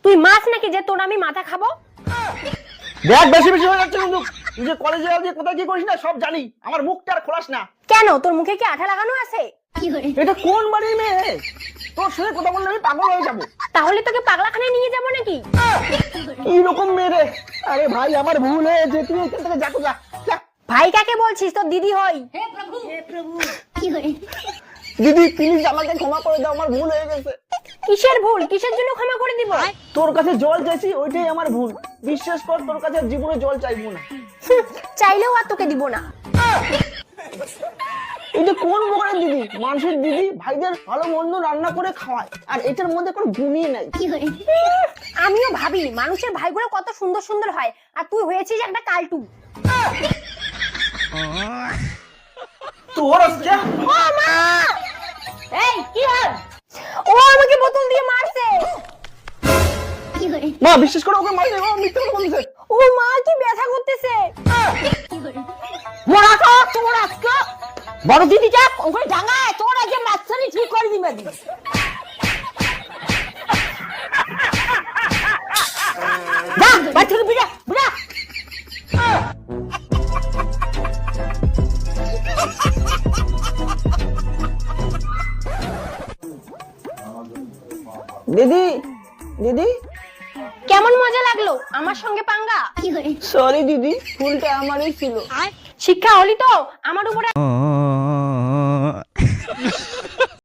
তুই মাছ নাকি যে তোর আমি মাথা খাবো? দেখ বেশি বেশি হয়ে যাচ্ছে কিন্তু তুই যে কলেজে দিয়ে কোথায় কি করিস না সব জানি, আমার মুখটা আর খোলাস না। কেন, তোর মুখে কি আঠা লাগানো আছে? এটা কোন বাড়ির মেয়ে? তোর সঙ্গে কথা বললে আমি পাগল হয়ে যাবো। তাহলে তোকে পাগলাখানায় নিয়ে যাবো নাকি? কি রকম মেয়ে রে? আরে ভাই আমার ভুল হয়েছে, তুই এখান থেকে যা তো যা। ভাই কাকে বলছিস? তোর দিদি হই। দিদি প্লিজ আমাকে ক্ষমা করে দাও, আমার ভুল হয়ে গেছে। কিসের ভুল? কিসের জন্য ক্ষমা করে দিব? তোর কাছে জল চাইছি ওইটাই আমার ভুল, বিশ্বাস কর তোর কাছে জীবনে জল চাইবো না। চাইলেও আর তোকে দিব না। এটা কোন প্রকারের দিদি? মানুষের দিদি ভাইদের ভালো মন্দ রান্না করে খাওয়ায়, আর এটার মধ্যে কোনো গুণই নাই। আমিও ভাবি মানুষের ভাইগুলো কত সুন্দর সুন্দর হয়, আর তুই হয়েছিস একটা কালটু। তোর আজকে ও মা! এই কি হল? ও আমাকে বোতল দিয়ে মারছে। মা বিশ্বাস করো ওকে মারিনি, ও মিথ্যা কথা বলছে। ও মা কি ব্যথা করতেছে। মোরা তো তোর আজকে বড় দিদিটা ওখানে ডাঙায় তোর আগে মাছছানি ঠিক করে দিবে। যা বাচ্চা বিড়া বিড়া। দিদি দিদি কেমন মজা লাগলো আমার সঙ্গে পাঙ্গা? সরি দিদি, ভুলটা আমারই ছিল। শিক্ষা হলি তো আমার উপরে।